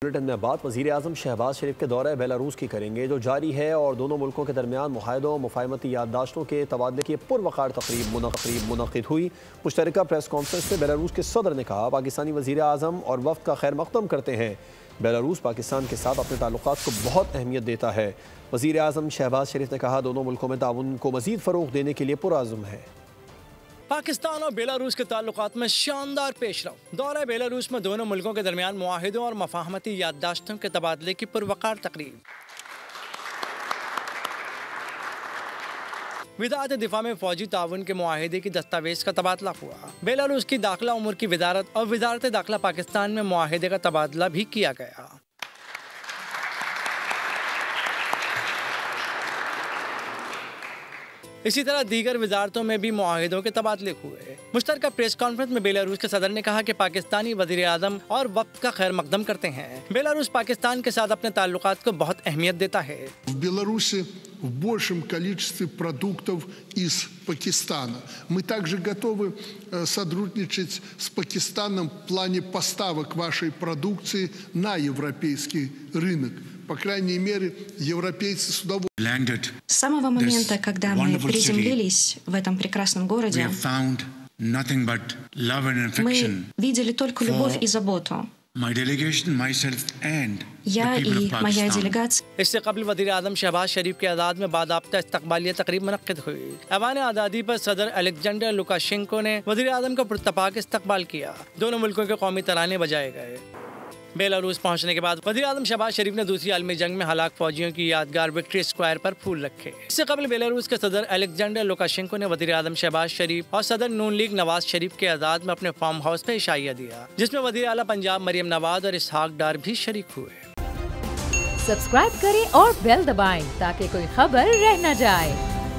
Bulletin में बात वज़ीर आज़म शहबाज शरीफ के दौरे बेलारूस की करेंगे जो जारी है और दोनों मुल्कों के दरमियान मुआहदों मुफाहमती याददाश्तों के तबादले की पुरवकार तकरीब मुनक़िद हुई। मुश्तरका प्रेस कॉन्फ्रेंस में बेलारूस के सदर ने कहा पाकिस्तानी वज़ीर आज़म और वफ़द का खैर मक़दम करते हैं। बेलारूस पाकिस्तान के साथ अपने ताल्लुकात को बहुत अहमियत देता है। वज़ीर आज़म शहबाज शरीफ ने कहा दोनों मुल्कों में ताउन को मज़ीद फ़रोग़ देने के लिए पुरअज़्म है। पाकिस्तान और बेलारूस के ताल्लुकात में शानदार पेशरफ। दौरा बेलारूस में दोनों मुल्कों के दरमियान मुआहिदों और मफाहमती याददाश्तों के तबादले की पुरवकार तकरीब। वज़ारत दिफा में फौजी ताउन के मुआहिदे की दस्तावेज का तबादला हुआ। बेलारूस की दाखिला उमूर की वज़ारत और वज़ारत दाखिला पाकिस्तान में मुआहिदे का तबादला भी किया गया। इसी तरह दीगर वजारतों में भी मुआहिदों के तबादले हुए। मुश्तरका प्रेस कॉन्फ्रेंस में बेलारूस के सदर ने कहा कि पाकिस्तानी वज़ीर आज़म और वफ़द का खैर मक़दम करते हैं। बेलारूस पाकिस्तान के साथ अपने ताल्लुकात को बहुत अहमियत देता है। Беларуси в большем количестве продуктов из Пакистана. Мы также готовы сотрудничать с Пакистаном в плане поставок вашей продукции на европейский рынок. По крайней мере, европейцы с удовольствием. С самого момента, когда мы приземлились в этом прекрасном городе, мы видели только любовь и заботу. Я и моя делегация. इससे कबल वज़ीर आज़म शहबाज शरीफ के आज़ाद में बाज़ाब्ता इस्तक़बालिया तक़रीब मुनक़्क़िद हुई। ऐवान आज़ादी पर सदर अलेक्जेंडर लुकाशेंको ने वज़ीर आज़म का पुरतपाक इस्तक़बाल किया। दोनों मुल्कों के कौमी तराने बजाए गए। बेलारूस पहुंचने के बाद वज़ीर आज़म शहबाज शरीफ ने दूसरी आलमी जंग में हलाक फौजियों की यादगार विक्ट्री स्क्वायर पर फूल रखे। इससे कबल बेलारूस के सदर अलेक्जेंडर लुकाशेंको ने वज़ीर आज़म शहबाज शरीफ और सदर नून लीग नवाज शरीफ के आज़ाद में अपने फार्म हाउस पे इशाइया दिया, जिसमें वज़ीर आला पंजाब मरियम नवाज और इसहाक डार भी शरीक हुए। सब्सक्राइब करें और बेल दबाएं ताकि कोई खबर रह न जाए।